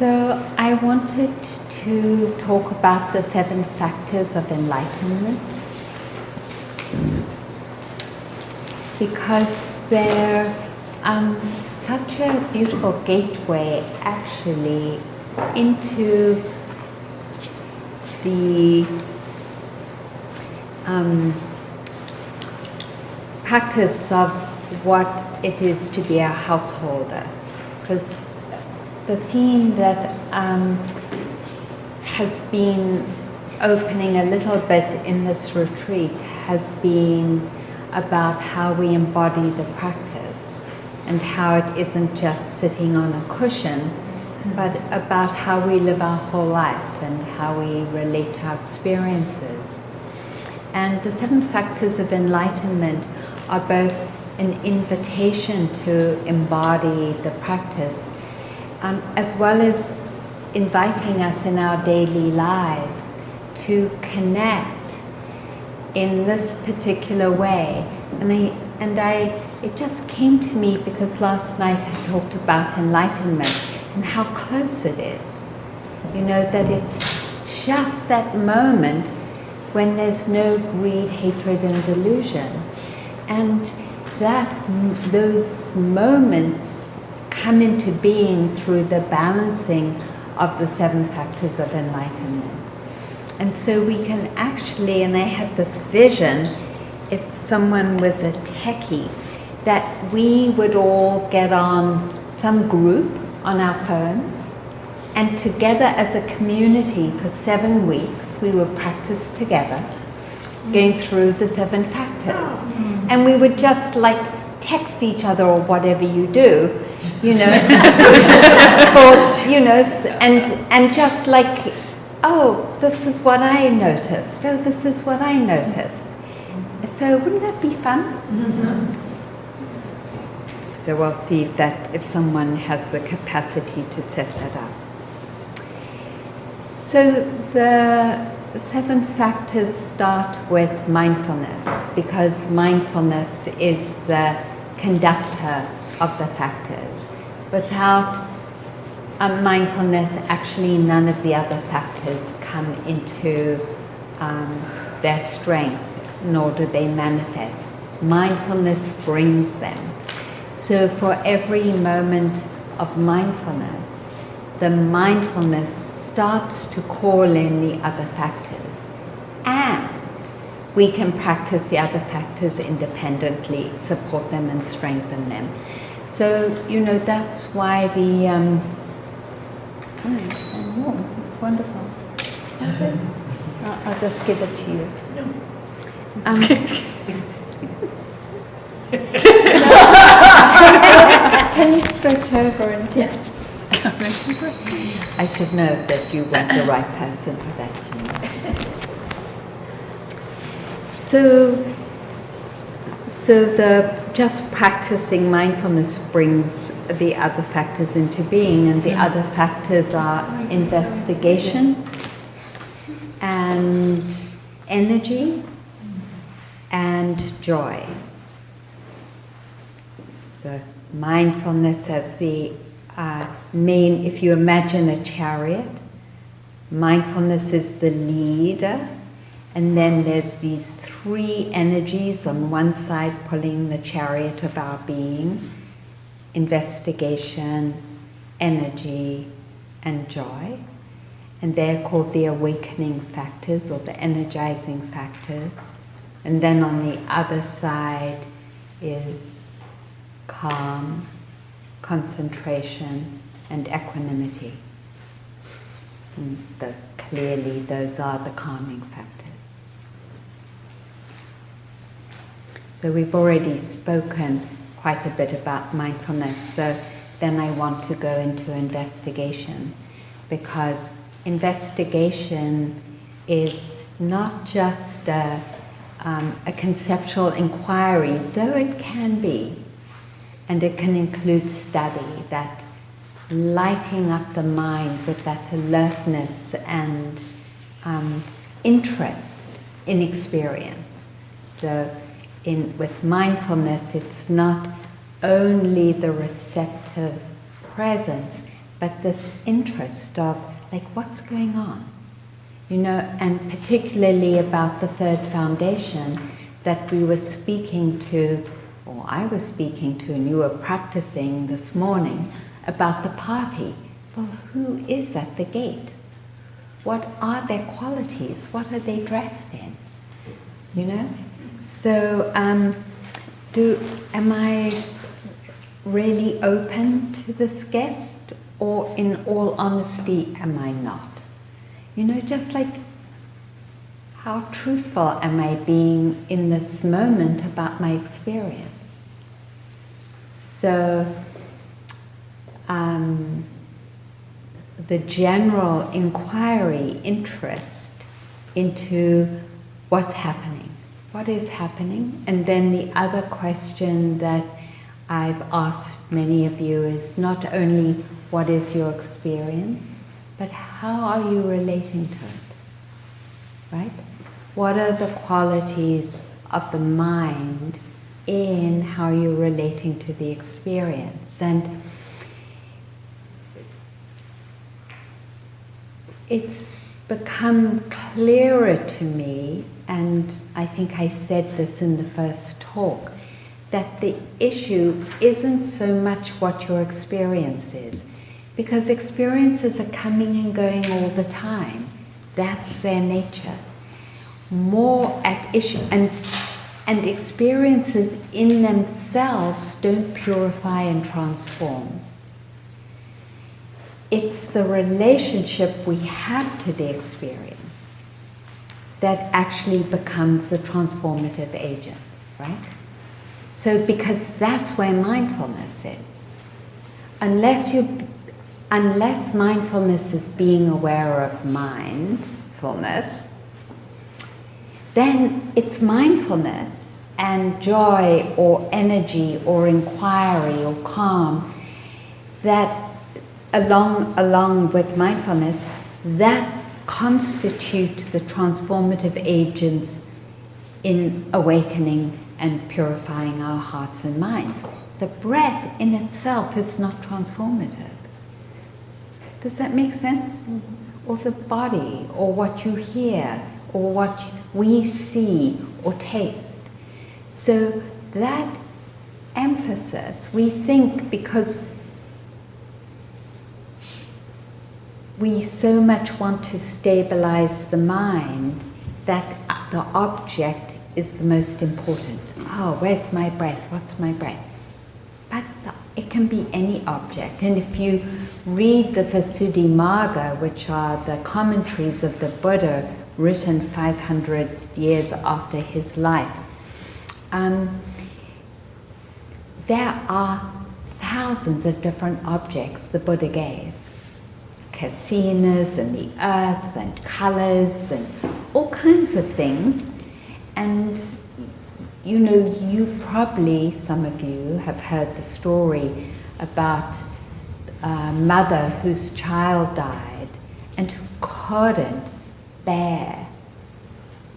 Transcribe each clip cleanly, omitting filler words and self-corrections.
So I wanted to talk about the 7 factors of enlightenment because they're such a beautiful gateway actually into the practice of what it is to be a householder. Because the theme that has been opening a little bit in this retreat has been about how we embody the practice and how it isn't just sitting on a cushion, but about how we live our whole life and how we relate to our experiences. And the 7 factors of enlightenment are both an invitation to embody the practice, as well as inviting us in our daily lives to connect in this particular way. It just came to me because last night I talked about enlightenment and how close it is. You know, that it's just that moment when there's no greed, hatred, and delusion. And those moments come into being through the balancing of the 7 factors of enlightenment. And so we can actually, and I had this vision, if someone was a techie, that we would all get on some group on our phones, and together as a community for 7 weeks we would practice together, going through the 7 factors. And we would just like text each other or whatever you do, you know, and just like, oh, this is what I noticed. Oh, this is what I noticed. So wouldn't that be fun? So we'll see if someone has the capacity to set that up. So the 7 factors start with mindfulness, because mindfulness is the conductor of the factors. Without mindfulness, actually none of the other factors come into their strength, nor do they manifest. Mindfulness brings them. So for every moment of mindfulness, the mindfulness starts to call in the other factors. And we can practice the other factors independently, support them and strengthen them. So, you know, that's why the... it's wonderful. I'll just give it to you. Can you stretch over and yes. I should know that you weren't the right person for that, So the just practicing mindfulness brings the other factors into being, and the other factors are investigation and energy and joy. So mindfulness as the main, if you imagine a chariot, mindfulness is the leader, and then there's these 3 energies on one side pulling the chariot of our being: investigation, energy, and joy. And they're called the awakening factors or the energizing factors. And then on the other side is calm, concentration, and equanimity. And clearly those are the calming factors. So we've already spoken quite a bit about mindfulness, so then I want to go into investigation, because investigation is not just a conceptual inquiry, though it can be, and it can include study, that lighting up the mind with that alertness and interest in experience. So with mindfulness, it's not only the receptive presence, but this interest of, like, what's going on? You know, and particularly about the third foundation that we were speaking to, or I was speaking to, and you were practicing this morning, about the party. Well, who is at the gate? What are their qualities? What are they dressed in? You know? So, am I really open to this guest, or in all honesty, am I not? You know, just like, how truthful am I being in this moment about my experience? So, the general inquiry, interest into what's happening, what is happening, and then the other question that I've asked many of you is not only what is your experience, but how are you relating to it, right? What are the qualities of the mind in how you're relating to the experience? And it's become clearer to me, and I think I said this in the first talk, that the issue isn't so much what your experience is, because experiences are coming and going all the time. That's their nature. More at issue, and experiences in themselves don't purify and transform. It's the relationship we have to the experience that actually becomes the transformative agent, right? So, because that's where mindfulness is. Unless mindfulness is being aware of mindfulness, then it's mindfulness and joy or energy or inquiry or calm that along with mindfulness, that constitute the transformative agents in awakening and purifying our hearts and minds. The breath in itself is not transformative. Does that make sense? Or the body, or what you hear, or what we see or taste. So that emphasis, we think, because we so much want to stabilize the mind, that the object is the most important. Oh, where's my breath? What's my breath? But it can be any object. And if you read the Visuddhimagga, which are the commentaries of the Buddha written 500 years after his life, there are thousands of different objects the Buddha gave. Kasinas and the earth and colors and all kinds of things. And you know, you probably, some of you have heard the story about a mother whose child died and who couldn't bear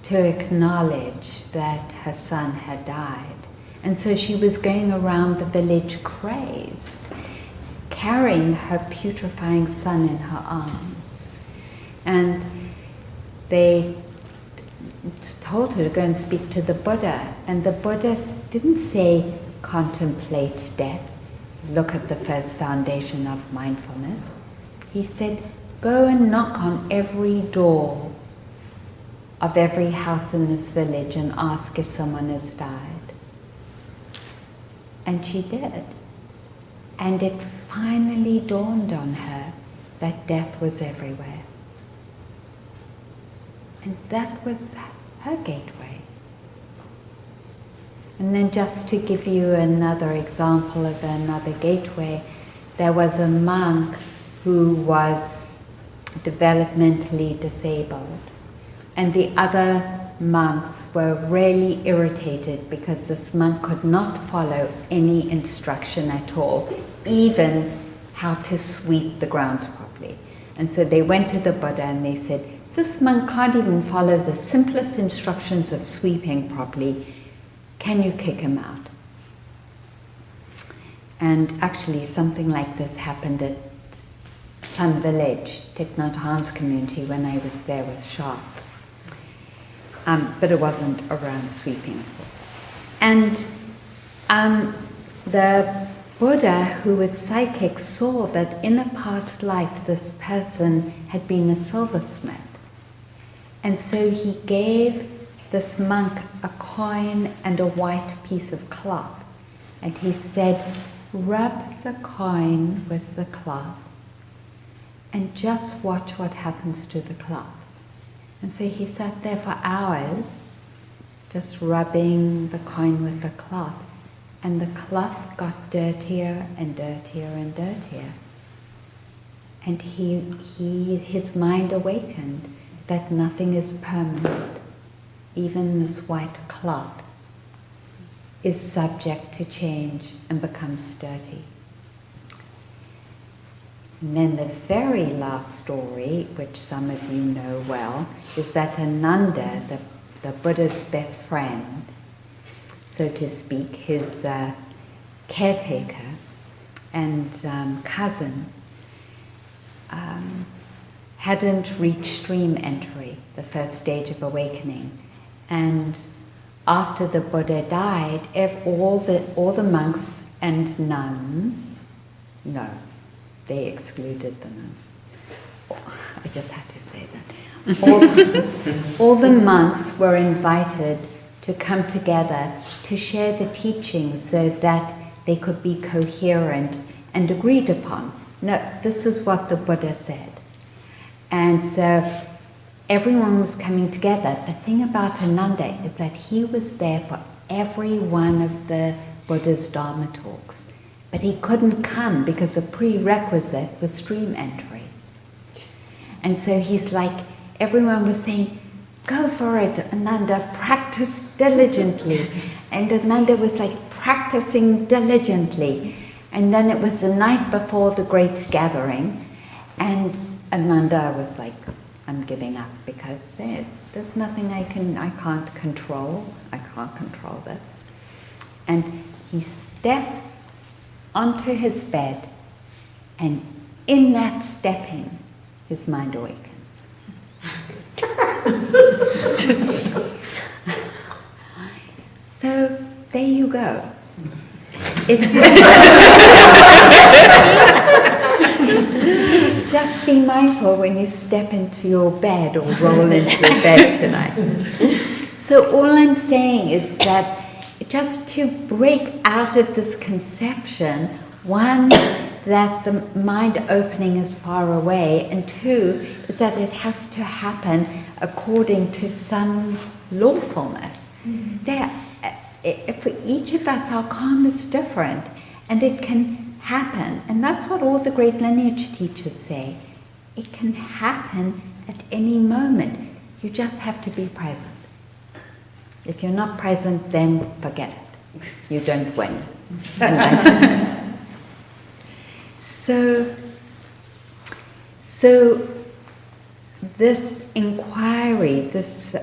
to acknowledge that her son had died. And so she was going around the village crazed, carrying her putrefying son in her arms. And they told her to go and speak to the Buddha. And the Buddha didn't say, contemplate death, look at the first foundation of mindfulness. He said, go and knock on every door of every house in this village and ask if someone has died. And she did. And it finally dawned on her that death was everywhere. And that was her gateway. And then just to give you another example of another gateway, there was a monk who was developmentally disabled. And the other monks were really irritated because this monk could not follow any instruction at all, even how to sweep the grounds properly. And so they went to the Buddha and they said, this monk can't even follow the simplest instructions of sweeping properly. Can you kick him out? And actually something like this happened at Plum Village, Thich Nhat Hanh's community, when I was there with Shah. But it wasn't around sweeping, of course. And the Buddha, who was psychic, saw that in a past life this person had been a silversmith. And so he gave this monk a coin and a white piece of cloth. And he said, rub the coin with the cloth and just watch what happens to the cloth. And so he sat there for hours just rubbing the coin with the cloth. And the cloth got dirtier and dirtier and dirtier. And his mind awakened that nothing is permanent. Even this white cloth is subject to change and becomes dirty. And then the very last story, which some of you know well, is that Ananda, the Buddha's best friend, so to speak, his caretaker and cousin, hadn't reached stream entry, the first stage of awakening. And after the Buddha died, all the monks and nuns, no, they excluded the nuns. I just had to say that. All the monks were invited to come together to share the teachings so that they could be coherent and agreed upon. No, this is what the Buddha said. And so everyone was coming together. The thing about Ananda is that he was there for every one of the Buddha's Dharma talks. But he couldn't come because a prerequisite was stream entry. And so he's like, everyone was saying, go for it, Ananda, practice diligently. And Ananda was like practicing diligently. And then it was the night before the great gathering, and Ananda was like, I'm giving up because there's nothing I can't control. I can't control this. And he steps onto his bed, and in that stepping, his mind awakens. So there you go. Just be mindful when you step into your bed or roll into your bed tonight. So all I'm saying is that just to break out of this conception, one, that the mind opening is far away, and two, is that it has to happen according to some lawfulness. For each of us, our karma is different, and it can happen. And that's what all the great lineage teachers say. It can happen at any moment. You just have to be present. If you're not present, then forget it. You don't win enlightenment. So this inquiry, this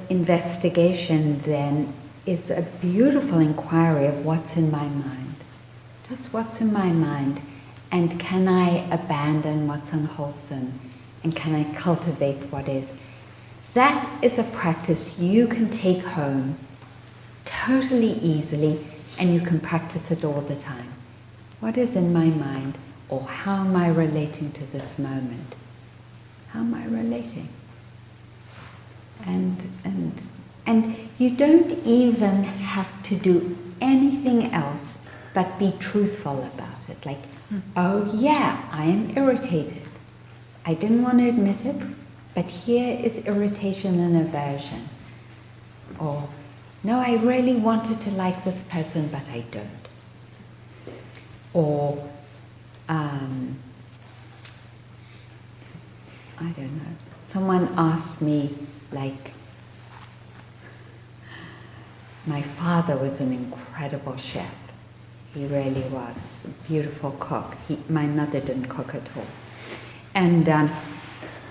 investigation then is a beautiful inquiry of what's in my mind. Just what's in my mind, and can I abandon what's unwholesome, and can I cultivate what is? That is a practice you can take home totally easily, and you can practice it all the time. What is in my mind, or how am I relating to this moment? How am I relating? And you don't even have to do anything else but be truthful about it. Like, oh yeah, I am irritated. I didn't want to admit it, but here is irritation and aversion. Or, no, I really wanted to like this person, but I don't. Or, I don't know. Someone asked me, like, my father was an incredible chef. He really was a beautiful cook. My mother didn't cook at all. And,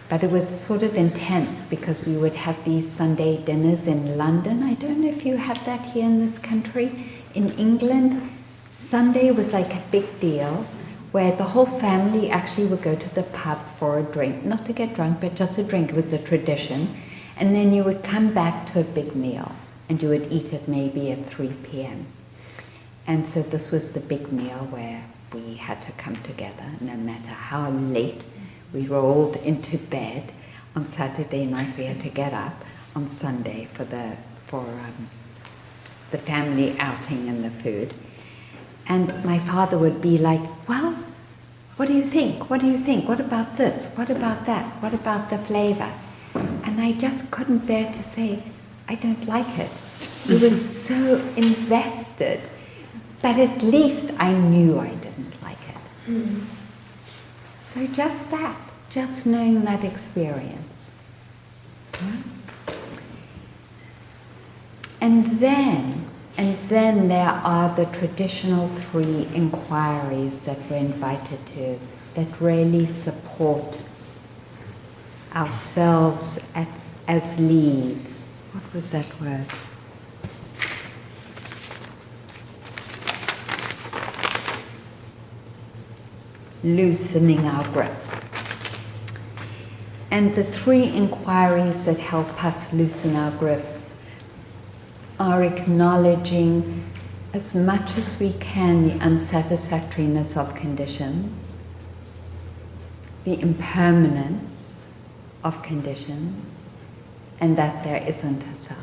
but it was sort of intense because we would have these Sunday dinners in London. I don't know if you have that here in this country. In England, Sunday was like a big deal, where the whole family actually would go to the pub for a drink, not to get drunk, but just a drink. It was a tradition. And then you would come back to a big meal, and you would eat it maybe at 3 p.m. And so this was the big meal where we had to come together, no matter how late we rolled into bed. On Saturday night we had to get up on Sunday for the family outing and the food. And my father would be like, well, what do you think? What do you think? What about this? What about that? What about the flavor? And I just couldn't bear to say, I don't like it. He was so invested. But at least I knew I didn't like it. Mm. So just that, just knowing that experience. Yeah. And then there are the traditional 3 inquiries that we're invited to that really support ourselves as leads. What was that word? Loosening our grip. And the 3 inquiries that help us loosen our grip are acknowledging as much as we can the unsatisfactoriness of conditions, the impermanence of conditions, and that there isn't a self.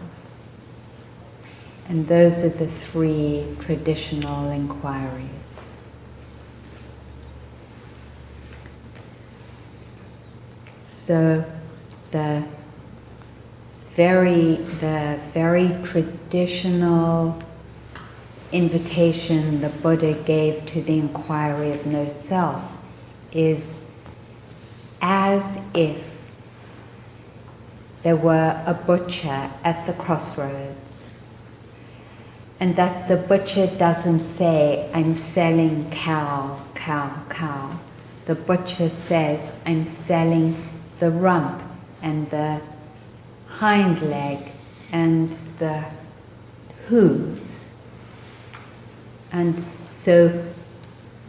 And those are the 3 traditional inquiries. So the very traditional invitation the Buddha gave to the inquiry of no self is as if there were a butcher at the crossroads, and that the butcher doesn't say, I'm selling cow, cow, cow. The butcher says, I'm selling the rump and the hind leg and the hooves. And so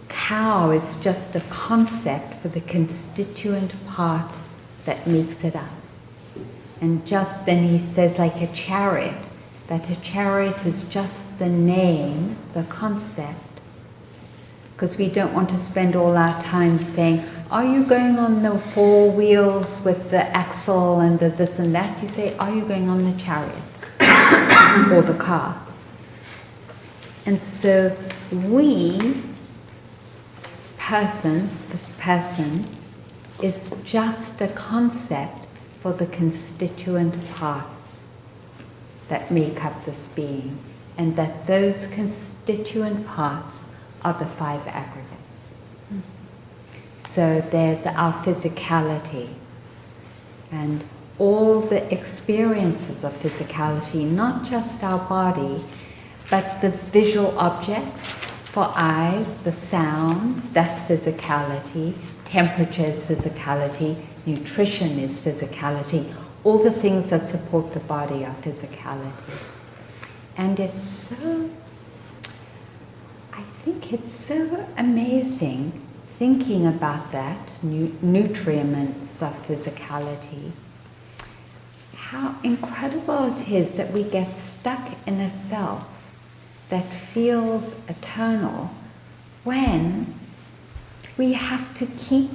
cow is just a concept for the constituent part that makes it up. And just then he says, like a chariot, that a chariot is just the name, the concept, because we don't want to spend all our time saying, are you going on the 4 wheels with the axle and the this and that? You say, are you going on the chariot or the car? And so this person is just a concept for the constituent parts that make up this being, and that those constituent parts are the 5 aggregates. So there's our physicality and all the experiences of physicality, not just our body, but the visual objects for eyes, the sound, that's physicality, temperature is physicality, nutrition is physicality, all the things that support the body are physicality. And I think it's so amazing thinking about that, nutriments of physicality, how incredible it is that we get stuck in a self that feels eternal when we have to keep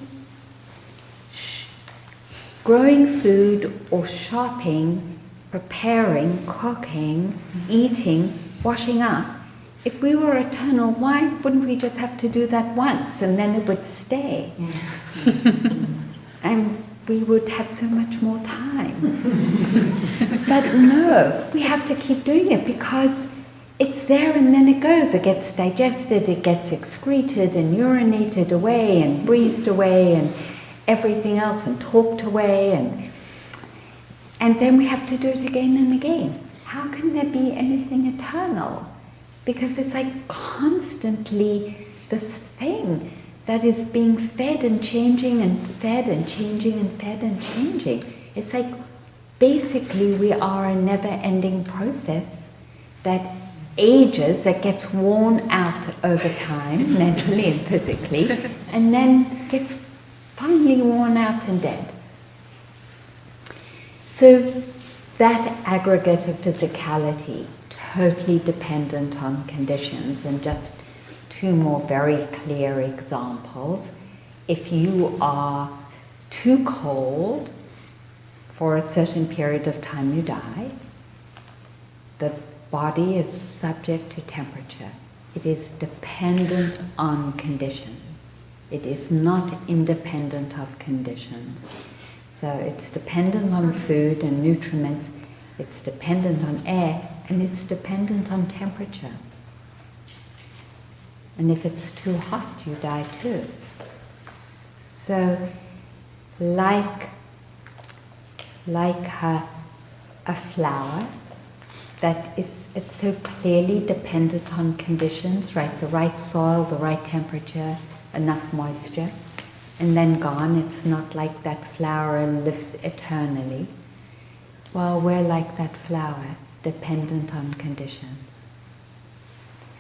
growing food or shopping, preparing, cooking, eating, washing up. If we were eternal, why wouldn't we just have to do that once and then it would stay? And we would have so much more time. But no, we have to keep doing it because it's there and then it goes. It gets digested, it gets excreted and urinated away and breathed away and everything else and talked away. And then we have to do it again and again. How can there be anything eternal? Because it's like constantly this thing that is being fed and changing and fed and changing and fed and changing. It's like basically we are a never-ending process that ages, that gets worn out over time, mentally and physically, and then gets finally worn out and dead. So that aggregate of physicality, totally dependent on conditions. And just two more very clear examples. If you are too cold for a certain period of time, you die. The body is subject to temperature. It is dependent on conditions. It is not independent of conditions. So it's dependent on food and nutriments, it's dependent on air, and it's dependent on temperature. And if it's too hot, you die too. So like a flower, it's so clearly dependent on conditions, right? The right soil, the right temperature, enough moisture, and then gone. It's not like that flower lives eternally. Well, we're like that flower, dependent on conditions.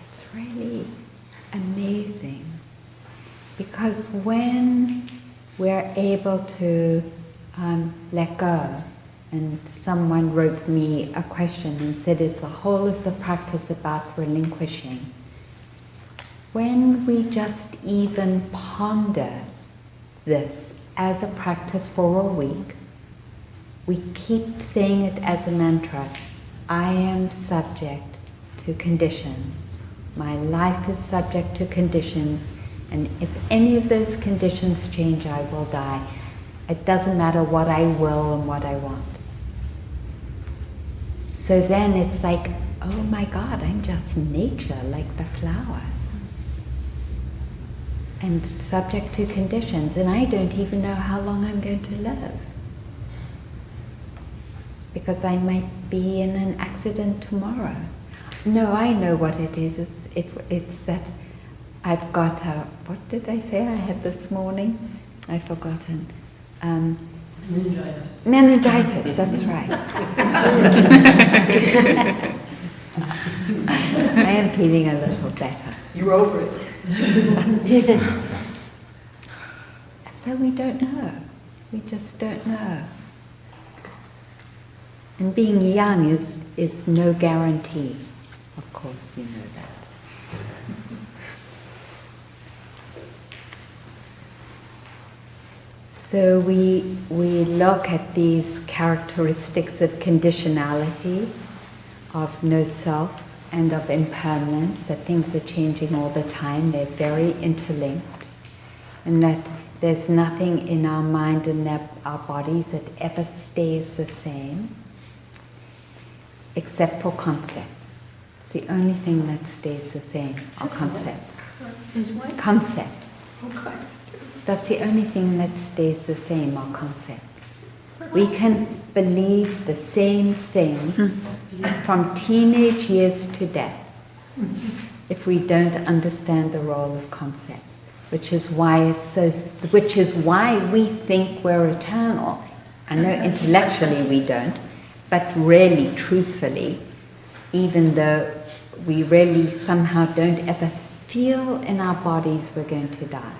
It's really amazing, because when we're able to let go, and someone wrote me a question and said, is the whole of the practice about relinquishing? When we just even ponder this as a practice for a week, we keep saying it as a mantra, I am subject to conditions. My life is subject to conditions, and if any of those conditions change, I will die. It doesn't matter what I will and what I want. So then it's like, oh my God, I'm just nature, like the flower. And subject to conditions, and I don't even know how long I'm going to live. Because I might be in an accident tomorrow. No, I know what it is. It's that I've got a, what did I say I had this morning? I've forgotten. Meningitis. Meningitis, that's right. I am feeling a little better. You're over it. So we don't know. We just don't know. And being young is no guarantee. Of course, you know that. So we look at these characteristics of conditionality, of no self, and of impermanence, that things are changing all the time, they're very interlinked, and that there's nothing in our mind and our bodies that ever stays the same, except for concepts. It's the only thing that stays the same, are concepts. Concepts. That's the only thing that stays the same, are concepts. We can believe the same thing from teenage years to death if we don't understand the role of concepts, which is why we think we're eternal. I know intellectually we don't, but really, truthfully, even though we really somehow don't ever feel in our bodies we're going to die,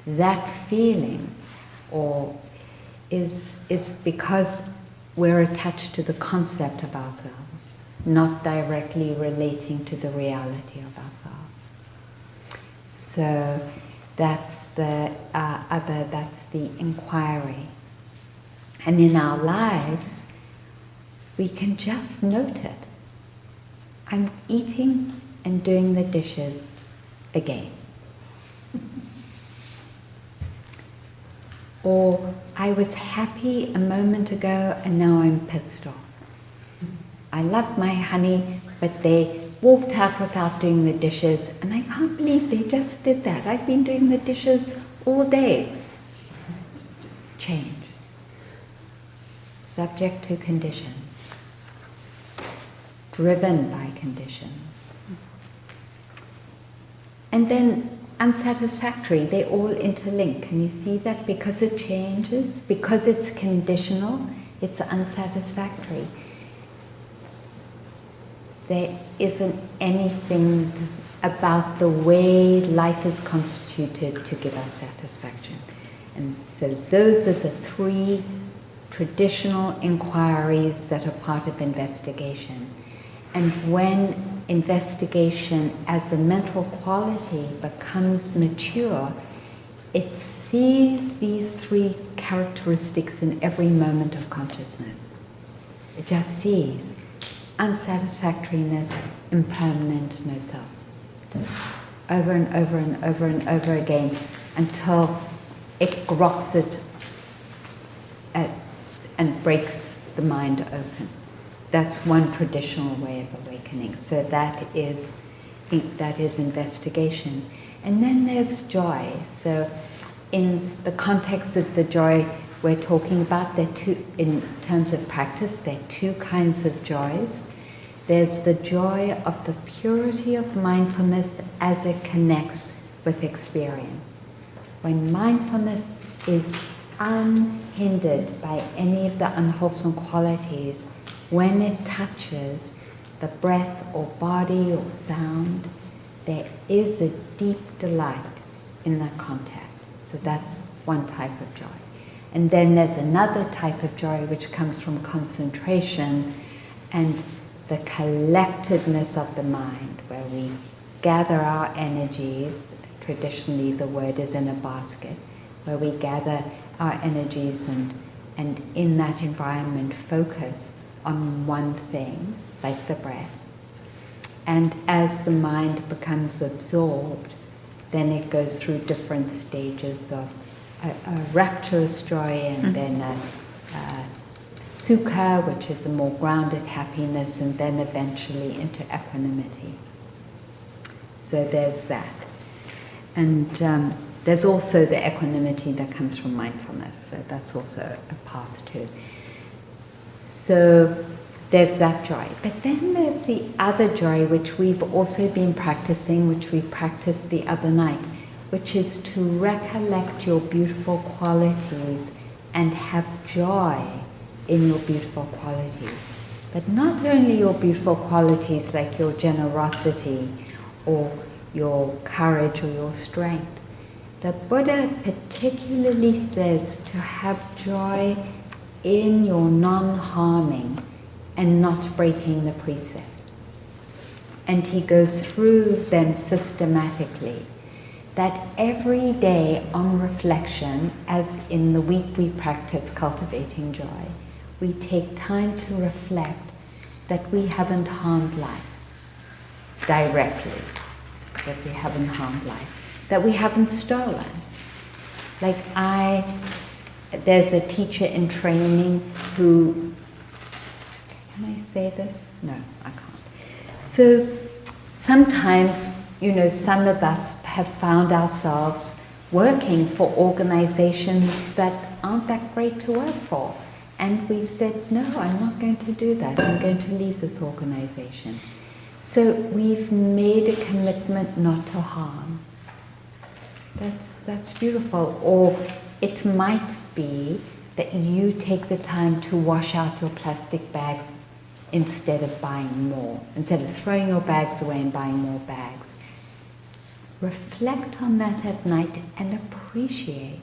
that feeling is because we're attached to the concept of ourselves, not directly relating to the reality of ourselves. So that's the that's the inquiry. And in our lives, we can just note it. I'm eating and doing the dishes again. Or I was happy a moment ago and now I'm pissed off. I loved my honey, but they walked out without doing the dishes, and I can't believe they just did that. I've been doing the dishes all day. Change. Subject to conditions. Driven by conditions. And then unsatisfactory, they all interlink. Can you see that? Because it changes, because it's conditional, it's unsatisfactory. there isn't anything about the way life is constituted to give us satisfaction. And so those are the three traditional inquiries that are part of investigation. And when investigation as a mental quality becomes mature, it sees these three characteristics in every moment of consciousness. It just sees unsatisfactoriness, impermanent, no self. Just over and over and over and over again until it groks it and breaks the mind open. That's one traditional way of awakening. So that is investigation. And then there's joy. So in the context of the joy we're talking about, there are two, in terms of practice, there are two kinds of joys. There's the joy of the purity of mindfulness as it connects with experience. When mindfulness is unhindered by any of the unwholesome qualities, when it touches the breath or body or sound, there is a deep delight in that contact. So that's one type of joy. And then there's another type of joy which comes from concentration and the collectedness of the mind, where we gather our energies. Traditionally the word is in a basket, where we gather our energies and in that environment focus on one thing, like the breath. And as the mind becomes absorbed, then it goes through different stages of a rapturous joy, and then a sukha, which is a more grounded happiness, and then eventually into equanimity. So there's that. And there's also the equanimity that comes from mindfulness, so that's also a path too. So there's that joy. But then there's the other joy, which we've also been practicing, which we practiced the other night, which is to recollect your beautiful qualities and have joy in your beautiful qualities. But not only your beautiful qualities like your generosity or your courage or your strength. The Buddha particularly says to have joy in your non-harming and not breaking the precepts. And he goes through them systematically. That every day on reflection, as in the week we practice cultivating joy, we take time to reflect that we haven't harmed life directly, that we haven't harmed life, that we haven't stolen. Like there's a teacher in training who, can I say this? No, I can't. So sometimes, some of us have found ourselves working for organizations that aren't that great to work for. And we said, no, I'm not going to do that. I'm going to leave this organization. So we've made a commitment not to harm. That's beautiful. Or it might be that you take the time to wash out your plastic bags instead of buying more, instead of throwing your bags away and buying more bags. Reflect on that at night and appreciate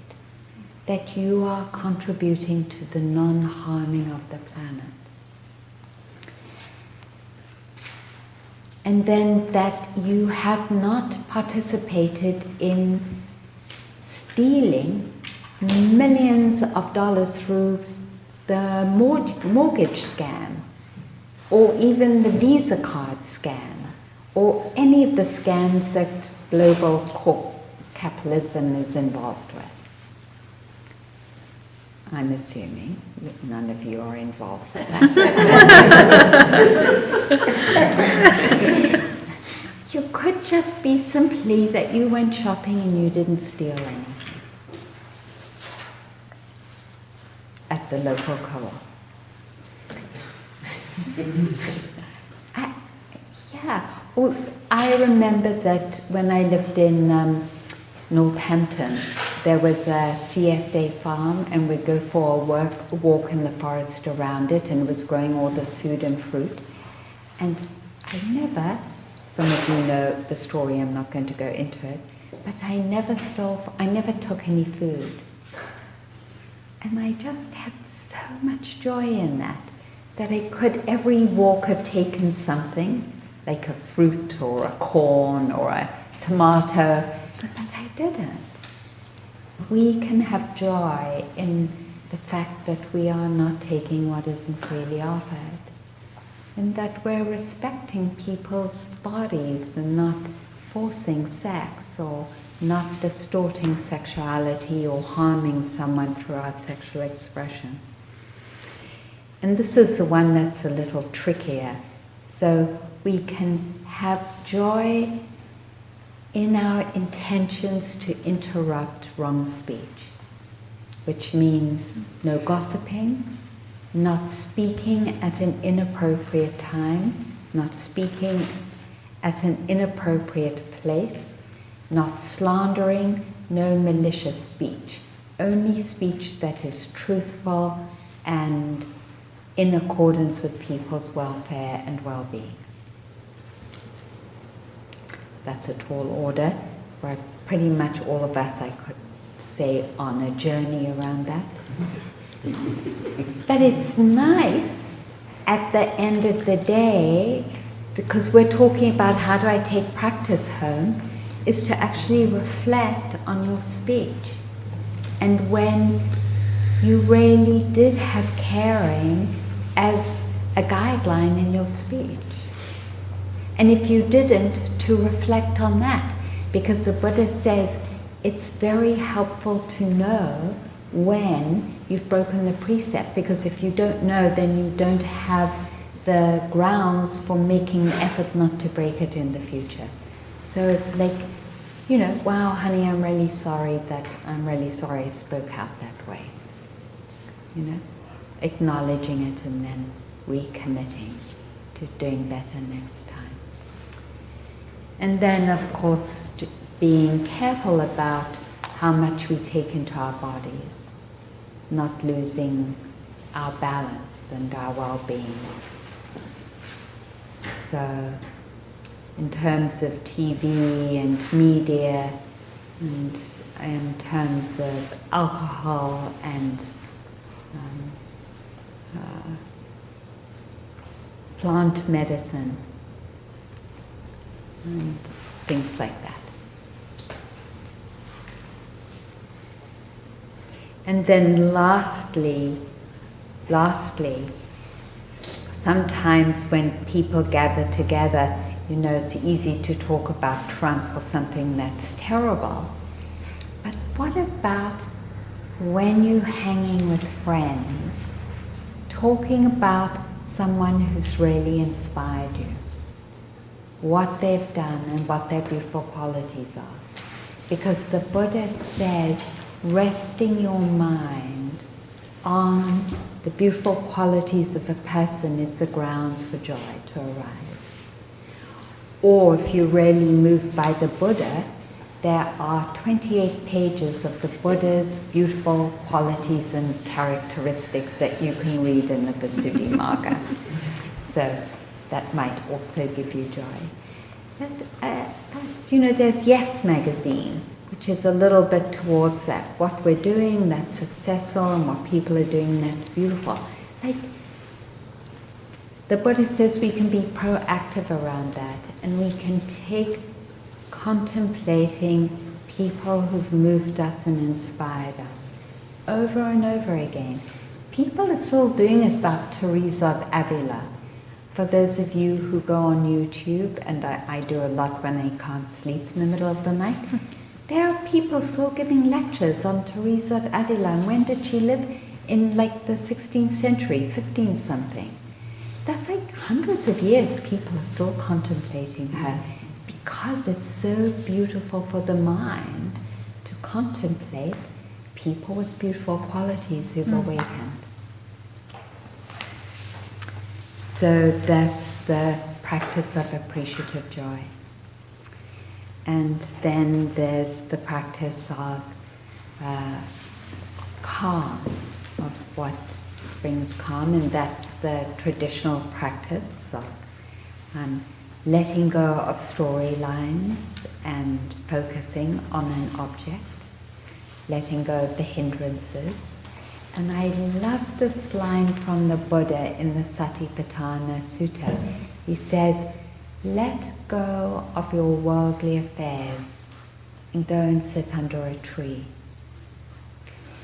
that you are contributing to the non-harming of the planet. And then that you have not participated in stealing millions of dollars through the mortgage scam, or even the Visa card scam, or any of the scams that global capitalism is involved with. I'm assuming that none of you are involved with that. You could just be simply that you went shopping and you didn't steal anything at the local co-op. Well, I remember that when I lived in Northampton, there was a CSA farm, and we'd go for a walk in the forest around it, and it was growing all this food and fruit. And some of you know the story, I'm not going to go into it, but I never took any food. And I just had so much joy in that I could every walk have taken something, like a fruit or a corn or a tomato, but I didn't. We can have joy in the fact that we are not taking what isn't really offered, and that we're respecting people's bodies and not forcing sex or not distorting sexuality or harming someone through our sexual expression. And this is the one that's a little trickier. So we can have joy in our intentions to interrupt wrong speech, which means no gossiping, not speaking at an inappropriate time, not speaking at an inappropriate place, not slandering, no malicious speech, only speech that is truthful and in accordance with people's welfare and well-being. That's a tall order, where pretty much all of us, I could say, on a journey around that. But it's nice at the end of the day, because we're talking about how do I take practice home, is to actually reflect on your speech. And when you really did have caring as a guideline in your speech. And if you didn't, to reflect on that, because the Buddha says it's very helpful to know when you've broken the precept, because if you don't know, then you don't have the grounds for making the effort not to break it in the future. So like, wow, honey, I'm really sorry I spoke out that way. Acknowledging it and then recommitting to doing better next time. And then, of course, being careful about how much we take into our bodies, not losing our balance and our well-being. So, in terms of TV and media, and in terms of alcohol and plant medicine and things like that. And then lastly, sometimes when people gather together, it's easy to talk about Trump or something that's terrible. But what about when you're hanging with friends, talking about someone who's really inspired you, what they've done and what their beautiful qualities are? Because the Buddha says, resting your mind on the beautiful qualities of a person is the grounds for joy to arise. Or if you're really moved by the Buddha, there are 28 pages of the Buddha's beautiful qualities and characteristics that you can read in the Visuddhimagga. So that might also give you joy. But that's, there's Yes magazine, which is a little bit towards that. What we're doing that's successful and what people are doing that's beautiful. Like, the Buddha says we can be proactive around that, and we can take contemplating people who've moved us and inspired us over and over again. People are still doing it about Teresa of Avila. For those of you who go on YouTube, and I do a lot when I can't sleep in the middle of the night, there are people still giving lectures on Teresa of Avila. And when did she live? In like the 16th century, 15 something. That's like hundreds of years people are still contemplating her, because it's so beautiful for the mind to contemplate people with beautiful qualities who've awakened. So that's the practice of appreciative joy. And then there's the practice of calm, of what brings calm, and that's the traditional practice of letting go of storylines and focusing on an object, letting go of the hindrances. And I love this line from the Buddha in the Satipatthana Sutta. He says, let go of your worldly affairs and go and sit under a tree.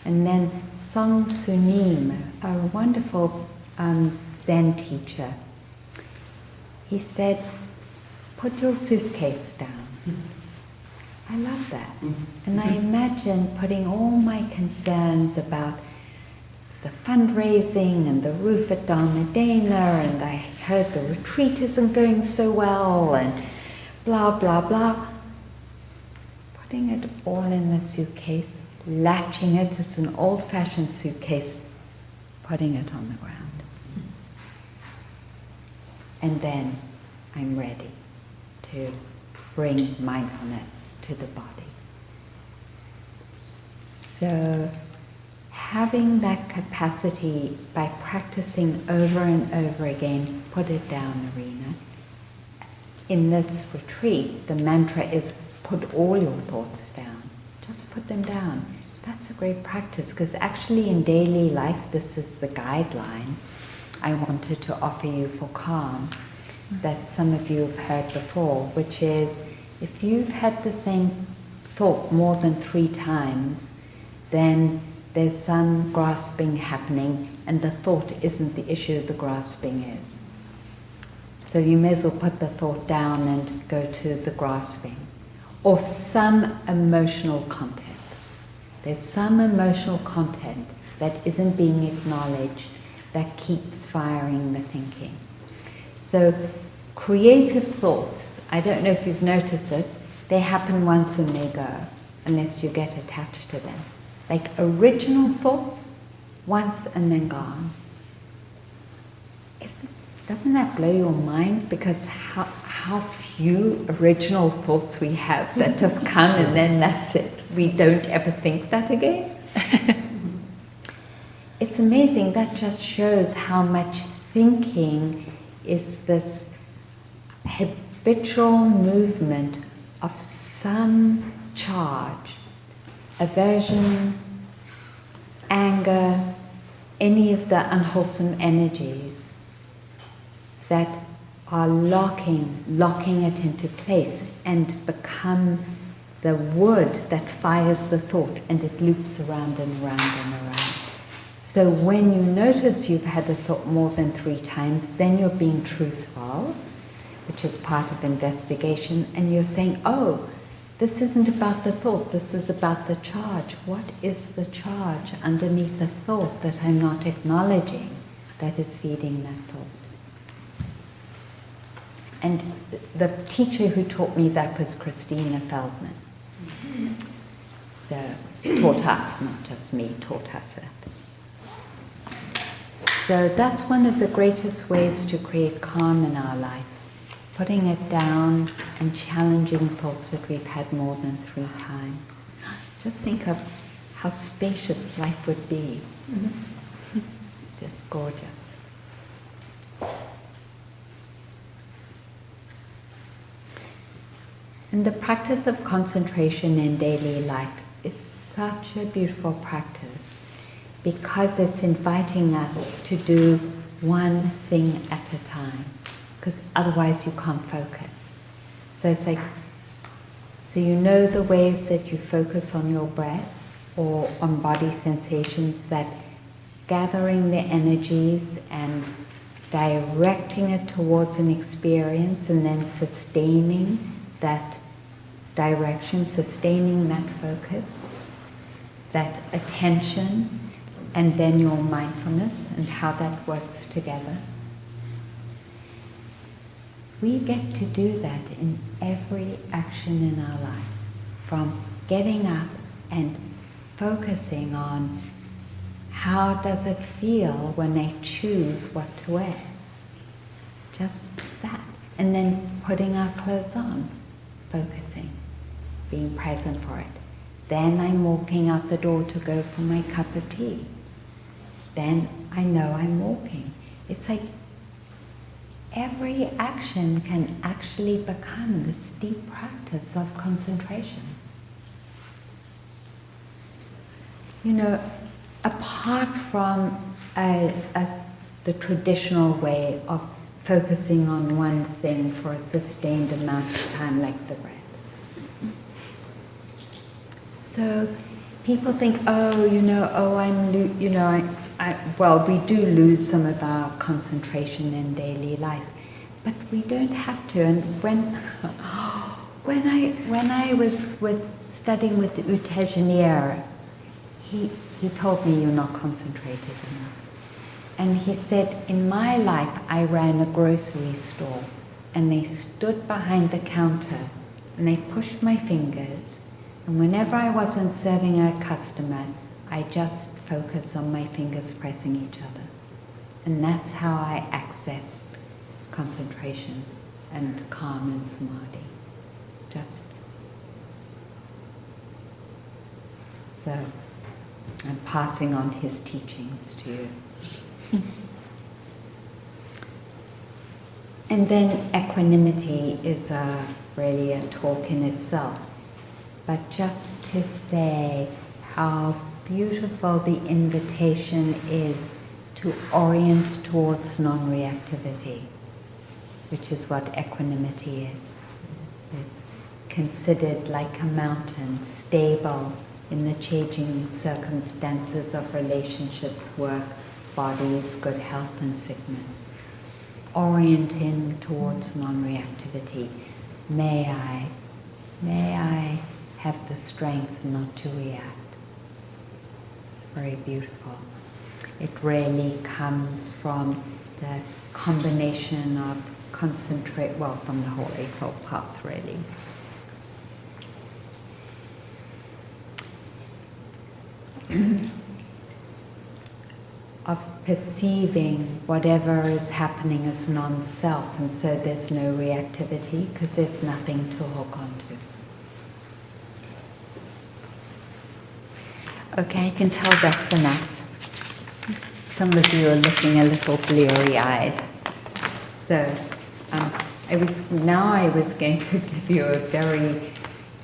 And then Song Sunim, a wonderful Zen teacher, he said, put your suitcase down. I love that. And I imagine putting all my concerns about the fundraising and the roof at Dharmadena, and I heard the retreat isn't going so well, and blah, blah, blah. Putting it all in the suitcase, latching it, it's an old-fashioned suitcase, putting it on the ground. And then I'm ready to bring mindfulness to the body. So having that capacity by practicing over and over again, put it down arena. In this retreat, the mantra is put all your thoughts down. Just put them down. That's a great practice, because actually in daily life, this is the guideline I wanted to offer you for calm, that some of you have heard before, which is, if you've had the same thought more than 3 times, then there's some grasping happening, and the thought isn't the issue, the grasping is. So you may as well put the thought down and go to the grasping. Or some emotional content. There's some emotional content that isn't being acknowledged that keeps firing the thinking. So creative thoughts, I don't know if you've noticed this, they happen once and they go, unless you get attached to them. Like original thoughts, once and then gone. Doesn't that blow your mind? Because how few original thoughts we have that just come and then that's it. We don't ever think that again. It's amazing. That just shows how much thinking is this habitual movement of some charge. Aversion, anger, any of the unwholesome energies that are locking it into place and become the wood that fires the thought, and it loops around and around and around. So when you notice you've had a thought more than 3 times, then you're being truthful, which is part of investigation, and you're saying, oh, this isn't about the thought, this is about the charge. What is the charge underneath the thought that I'm not acknowledging that is feeding that thought? And the teacher who taught me that was Christina Feldman. So, taught us, not just me, taught us that. So that's one of the greatest ways to create calm in our life. Putting it down and challenging thoughts that we've had more than 3 times. Just think of how spacious life would be. Just gorgeous. And the practice of concentration in daily life is such a beautiful practice because it's inviting us to do one thing at a time. Because otherwise you can't focus. So it's like, so you know the ways that you focus on your breath or on body sensations, that gathering the energies and directing it towards an experience and then sustaining that direction, sustaining that focus, that attention, and then your mindfulness and how that works together. We get to do that in every action in our life, from getting up and focusing on how does it feel when I choose what to wear. Just that. And then putting our clothes on, focusing, being present for it. Then I'm walking out the door to go for my cup of tea. Then I know I'm walking. It's like every action can actually become this deep practice of concentration. You know, apart from the traditional way of focusing on one thing for a sustained amount of time, like the breath. So people think, well, we do lose some of our concentration in daily life, but we don't have to. And when I was studying with U Tejanier, he told me, you're not concentrated enough. And he said, in my life, I ran a grocery store, and they stood behind the counter, and they pushed my fingers, and whenever I wasn't serving a customer, I just focused on my fingers pressing each other. And that's how I accessed concentration and calm and samadhi. So I'm passing on his teachings to you. And then equanimity is really a talk in itself. But just to say how beautiful the invitation is to orient towards non-reactivity, which is what equanimity is. It's considered like a mountain, stable in the changing circumstances of relationships, work, bodies, good health and sickness. Orienting towards non-reactivity. May I have the strength not to react. It's very beautiful. It really comes from the combination of from the whole Eightfold Path, really. Of perceiving whatever is happening as non-self, and so there's no reactivity because there's nothing to hook onto. Okay, I can tell that's enough. Some of you are looking a little bleary-eyed. So I was going to give you a very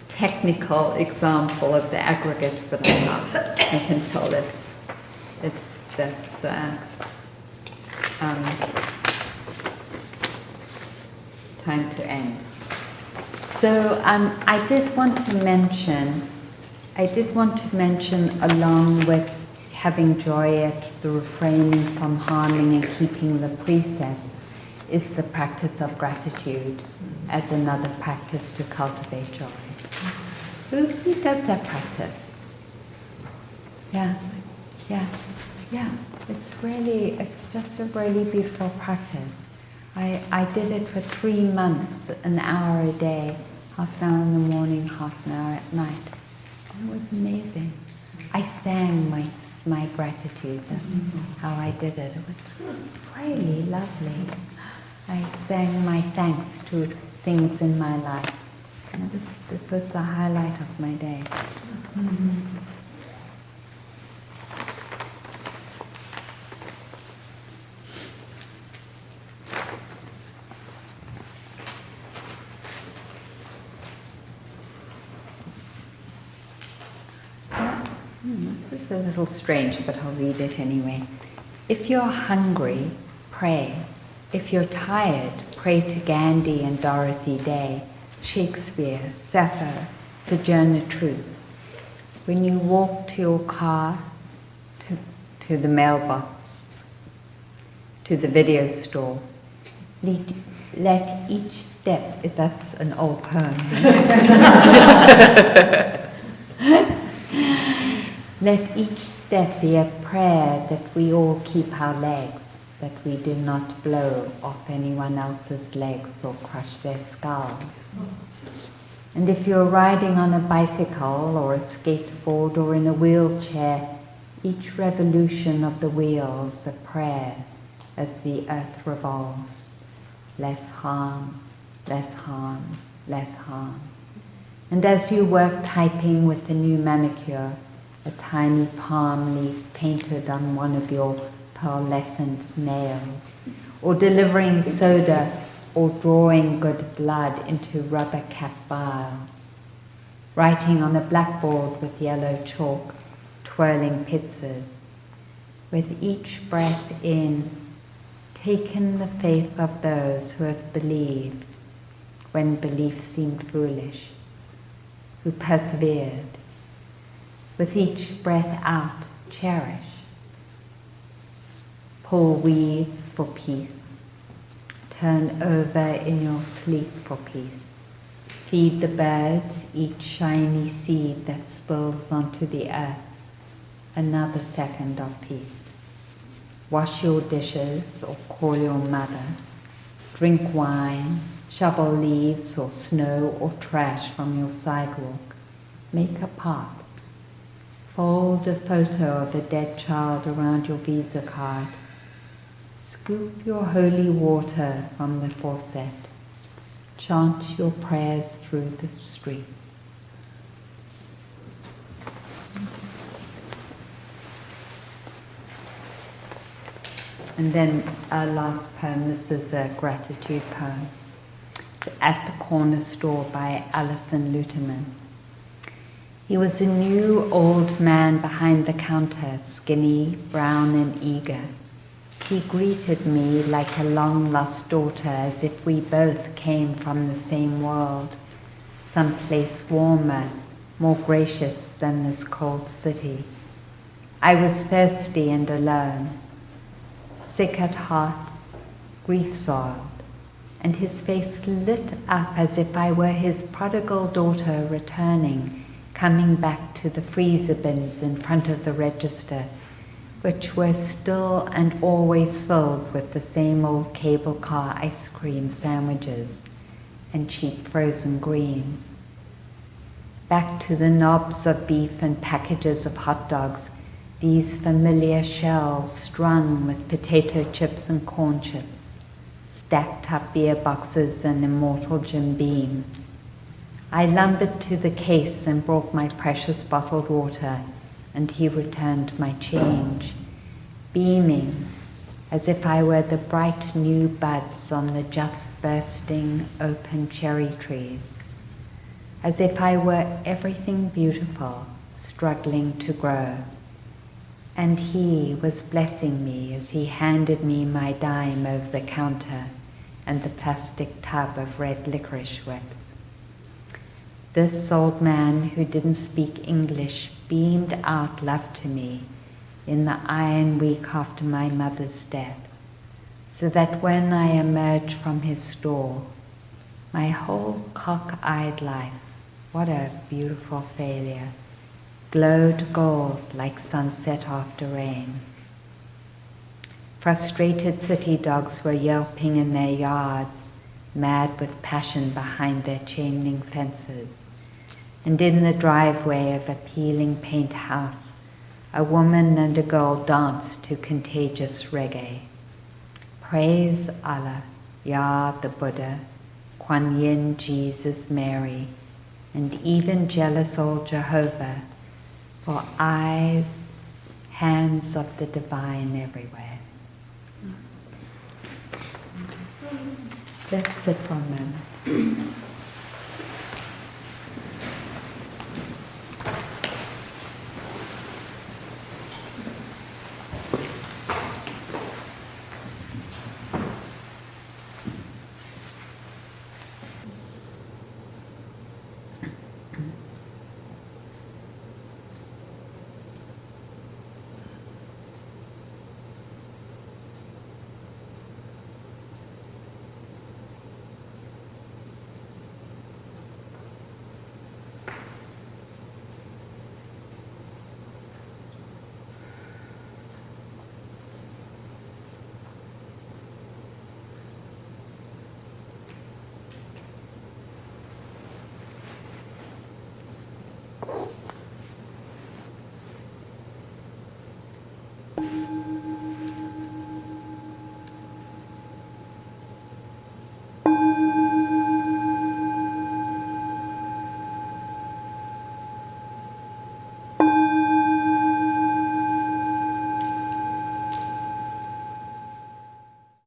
technical example of the aggregates, but I'm not. I can tell that's time to end. So I did want to mention, along with having joy at the refraining from harming and keeping the precepts, is the practice of gratitude as another practice to cultivate joy. Who does that practice? Yeah. It's just a really beautiful practice. I did it for 3 months, an hour a day, half an hour in the morning, half an hour at night. And it was amazing. I sang my gratitude. That's how I did it. It was really lovely. I sang my thanks to things in my life. And it was the highlight of my day. This is a little strange, but I'll read it anyway. If you're hungry, pray. If you're tired, pray to Gandhi and Dorothy Day, Shakespeare, Sappho, Sojourner Truth. When you walk to your car, to the mailbox, to the video store, let each step, that's an old poem. Let each step be a prayer that we all keep our legs, that we do not blow off anyone else's legs or crush their skulls. And if you're riding on a bicycle or a skateboard or in a wheelchair, each revolution of the wheels a prayer as the earth revolves. Less harm, less harm, less harm. And as you work typing with a new manicure, a tiny palm leaf painted on one of your pearlescent nails, or delivering soda, or drawing good blood into rubber-capped vials, writing on a blackboard with yellow chalk, twirling pizzas. With each breath in, take in the faith of those who have believed when belief seemed foolish, who persevered. With each breath out, cherish. Pull weeds for peace. Turn over in your sleep for peace. Feed the birds, each shiny seed that spills onto the earth. Another second of peace. Wash your dishes or call your mother. Drink wine, shovel leaves or snow or trash from your sidewalk. Make a pot. Fold a photo of a dead child around your Visa card. Scoop your holy water from the faucet. Chant your prayers through the streets. And then our last poem, this is a gratitude poem. At the Corner Store by Alison Luterman. He was a new old man behind the counter, skinny, brown and eager. He greeted me like a long-lost daughter, as if we both came from the same world, someplace warmer, more gracious than this cold city. I was thirsty and alone, sick at heart, grief-soiled, and his face lit up as if I were his prodigal daughter returning, coming back to the freezer bins in front of the register, which were still and always filled with the same old cable car ice cream sandwiches and cheap frozen greens. Back to the knobs of beef and packages of hot dogs, these familiar shelves strung with potato chips and corn chips, stacked up beer boxes and immortal Jim Beam. I lumbered to the case and brought my precious bottled water, and he returned my change, beaming as if I were the bright new buds on the just bursting open cherry trees, as if I were everything beautiful struggling to grow. And he was blessing me as he handed me my dime over the counter and the plastic tub of red licorice whips. This old man who didn't speak English beamed out love to me in the iron week after my mother's death, so that when I emerged from his store, my whole cock-eyed life, what a beautiful failure, glowed gold like sunset after rain. Frustrated city dogs were yelping in their yards, mad with passion behind their chain link fences. And in the driveway of a peeling paint house, a woman and a girl danced to contagious reggae. Praise Allah, Yah the Buddha, Kuan Yin, Jesus, Mary, and even jealous old Jehovah, for eyes, hands of the divine everywhere. Let's sit for a moment.